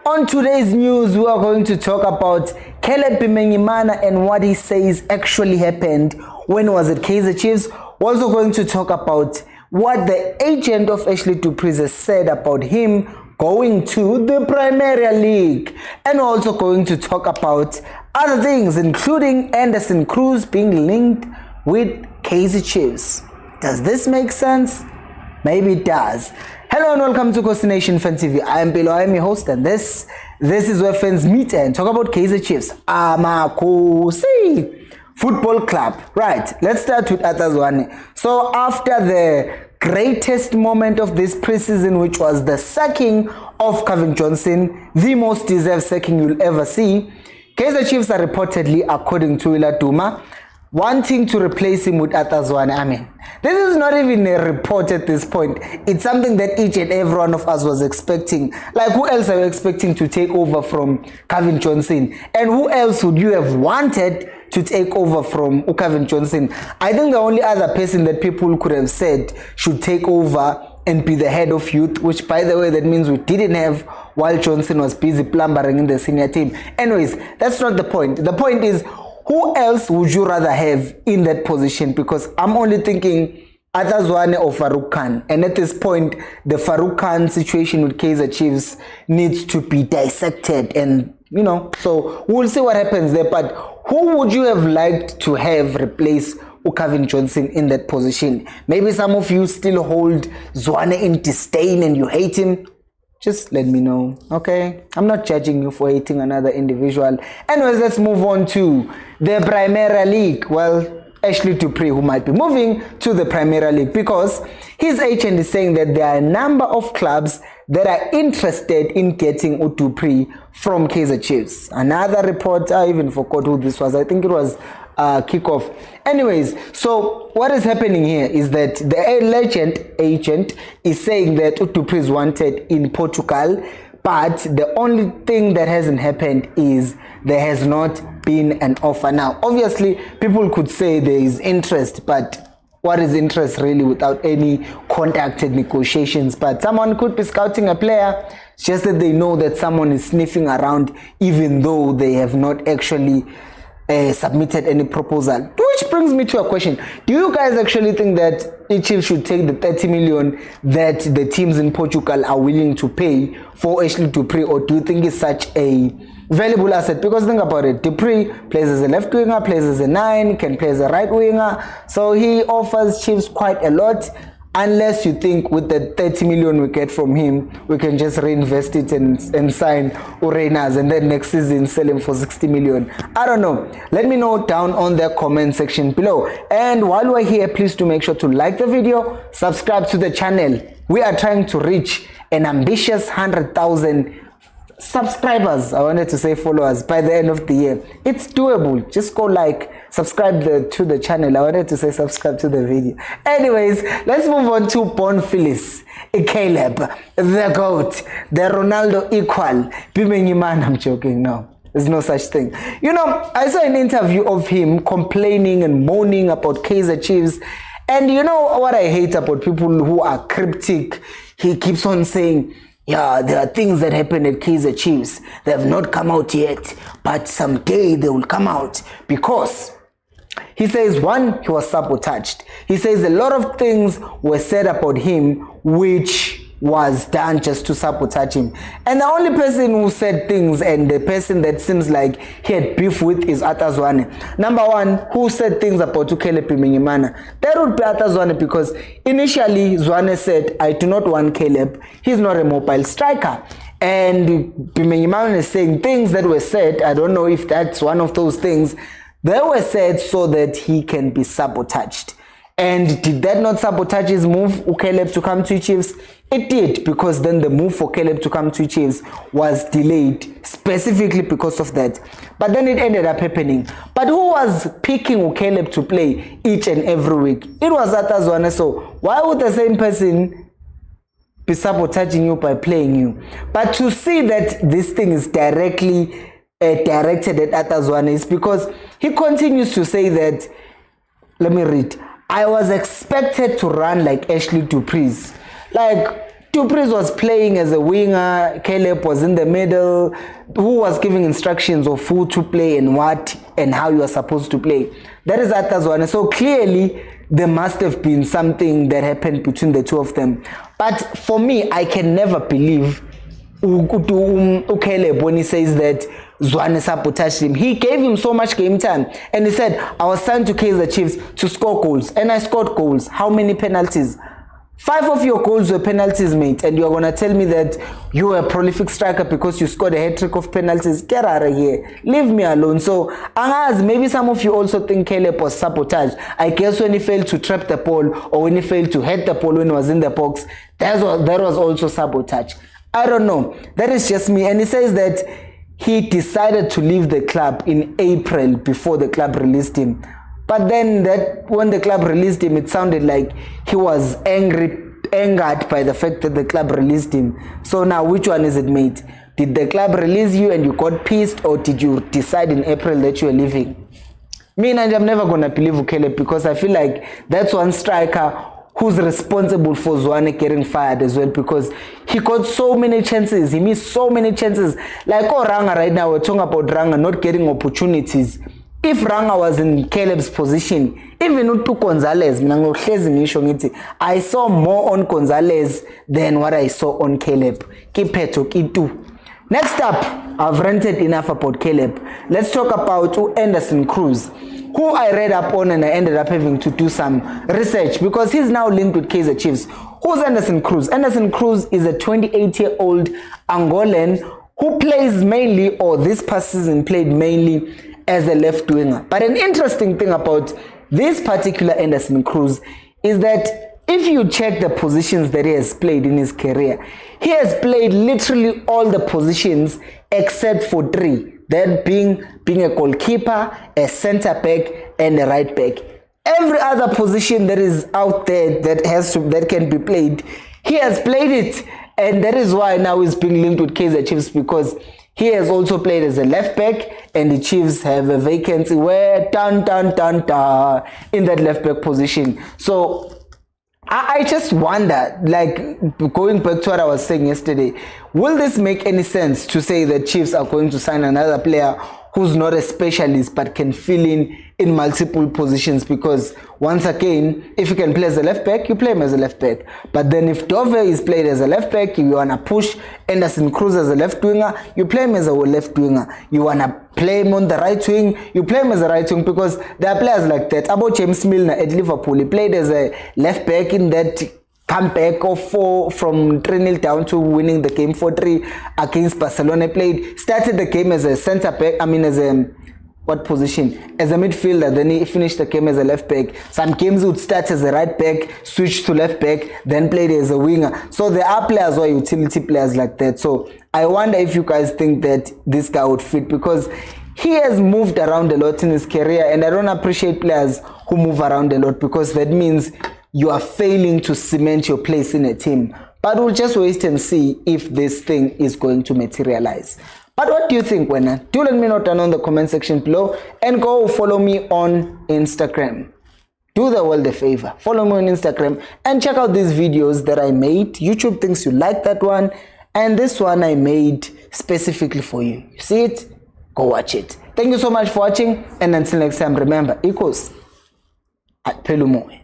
On today's news, we are going to talk about Caleb Pimenyimana and what he says actually happened when he was at Kaizer Chiefs. We're also going to talk about what the agent of Ashley Preez has said about him going to the Premier League. And we're also going to talk about other things, including Anderson Cruz being linked with Kaizer Chiefs. Does this make sense? Maybe it does. Hello and welcome to Khosi Nation Fan TV. I am Bilo, I am your host, and this is where fans meet and talk about Kaizer Chiefs. Khosi Football Club. Right, let's start with Zwane. So after the greatest moment of this preseason, which was the sacking of Kevin Johnson, the most deserved sacking you'll ever see, Kaizer Chiefs are reportedly, according to Ila Duma, wanting to replace him with Zwane. I mean, this is not even a report at this point. It's something that each and every one of us was expecting. Like, who else are you expecting to take over from Kevin Johnson? And who else would you have wanted to take over from Kevin Johnson? I think the only other person that people could have said should take over and be the head of youth, which, by the way, that means we didn't have while Johnson was busy plumbering in the senior team. Anyways, that's not the point. The point is, who else would you rather have in that position? Because I'm only thinking Zwane or Farouk Khan. And at this point, the Farouk Khan situation with Kaizer Chiefs needs to be dissected. And, you know, so we'll see what happens there. But who would you have liked to have replace Kevin Johnson in that position? Maybe some of you still hold Zwane in disdain and you hate him. Just let me know, okay? I'm not judging you for hating another individual. Anyways, let's move on to the Premier League. Well, Ashley Preez, who might be moving to the Premier League, because his agent is saying that there are a number of clubs that are interested in getting Preez from Kaizer Chiefs. Another report, I even forgot who this was. I think it was Kickoff. Anyways, so what is happening here is that the agent is saying that Preez is wanted in Portugal, but the only thing that hasn't happened is there has not been an offer. Now, obviously, people could say there is interest, but what is interest really without any contacted negotiations? But someone could be scouting a player, just that they know that someone is sniffing around, even though they have not actually submitted any proposal. Which brings me to a question. Do you guys actually think that Chiefs should take the 30 million that the teams in Portugal are willing to pay for Ashley Preez, or do you think it's such a valuable asset? Because think about it, Preez plays as a left winger, plays as a 9, can play as a right winger, so he offers Chiefs quite a lot. Unless you think with the 30 million we get from him, we can just reinvest it and sign Urenas and then next season sell him for 60 million. I don't know. Let me know down on the comment section below. And while we're here, please do make sure to like the video, subscribe to the channel. We are trying to reach an ambitious 100,000 subscribers. I wanted to say followers by the end of the year. It's doable. Just go subscribe to the channel. I wanted to say subscribe to the video. Anyways, let's move on to Born Phyllis, Caleb, the GOAT, the Ronaldo equal, Pimenyimana. I'm joking, no. There's no such thing. You know, I saw an interview of him complaining and moaning about Kaizer Chiefs. And you know what I hate about people who are cryptic? He keeps on saying, yeah, there are things that happen at Kaizer Chiefs. They have not come out yet, but someday they will come out. Because he says, one, he was sabotaged. He says a lot of things were said about him which was done just to sabotage him. And the only person who said things and the person that seems like he had beef with is Zwane. Number one, who said things about Caleb Pimenyimana? That would be Zwane, because initially Zwane said, I do not want Caleb. He's not a mobile striker. And Pimenyimana is saying things that were said. I don't know if that's one of those things. They were said so that he can be sabotaged. And did that not sabotage his move, Caleb to come to Chiefs? It did, because then the move for Caleb to come to Chiefs was delayed specifically because of that. But then it ended up happening. But who was picking Caleb to play each and every week? It was Zwane. So why would the same person be sabotaging you by playing you? But to see that this thing is directly directed at Zwane is because he continues to say that, let me read, I was expected to run like Ashley Preez. Like, Preez was playing as a winger, Caleb was in the middle, who was giving instructions of who to play and what and how you are supposed to play. That is Zwane. So clearly there must have been something that happened between the two of them. But for me, I can never believe Caleb when he says that Zwane sabotaged him. He gave him so much game time and he said, I was signed to Kaizer Chiefs to score goals and I scored goals. How many penalties? 5 of your goals were penalties, mate, and you're going to tell me that you were a prolific striker because you scored a hat-trick of penalties. Get out of here. Leave me alone. So, maybe some of you also think Caleb was sabotaged. I guess when he failed to trap the ball or when he failed to head the ball when he was in the box, that was also sabotage. I don't know. That is just me. And he says that he decided to leave the club in April before the club released him. But then when the club released him, it sounded like he was angered by the fact that the club released him. So now, which one is it, mate? Did the club release you and you got pissed, or did you decide in April that you were leaving? Me and I'm never going to believe Caleb, because I feel like that's one striker who's responsible for Zwane getting fired as well, because he got so many chances. He missed so many chances. Like Ranga right now, we're talking about Ranga not getting opportunities. If Ranga was in Caleb's position, even Utu Gonzalez, I saw more on Gonzalez than what I saw on Caleb. Next up, I've ranted enough about Caleb. Let's talk about Anderson Cruz, who I read up on and I ended up having to do some research because he's now linked with Kaizer Chiefs. Who's Anderson Cruz? Anderson Cruz is a 28-year-old Angolan who plays mainly, or this past season played mainly, as a left winger. But an interesting thing about this particular Anderson Cruz is that if you check the positions that he has played in his career, he has played literally all the positions except for 3. That being a goalkeeper, a center back, and a right back. Every other position that is out there that can be played, he has played it. And that is why now he's being linked with Kaizer Chiefs, because he has also played as a left back, and the Chiefs have a vacancy where in that left back position. So I just wonder, like going back to what I was saying yesterday, will this make any sense to say that Chiefs are going to sign another player who's not a specialist but can fill in multiple positions? Because once again, if you can play as a left back, you play him as a left back. But then if Dove is played as a left back, you want to push Anderson Cruz as a left winger, you play him as a left winger. You want to play him on the right wing, you play him as a right wing, because there are players like that. About James Milner at Liverpool, he played as a left back in that comeback of 4 from 3-0 down to winning the game 4-3 against Barcelona. Started the game as a center back, as a what position? As a midfielder, then he finished the game as a left back. Some games he would start as a right back, switch to left back, then played as a winger. So there are players or utility players like that. So I wonder if you guys think that this guy would fit, because he has moved around a lot in his career, and I don't appreciate players who move around a lot, because that means you are failing to cement your place in a team. But we'll just wait and see if this thing is going to materialize. But what do you think, Wena? Do let me know down on the comment section below, and go follow me on Instagram. Do the world a favor. Follow me on Instagram and check out these videos that I made. YouTube thinks you like that one, and this one I made specifically for you. You see it? Go watch it. Thank you so much for watching, and until next time, remember, equals at Pelumoe.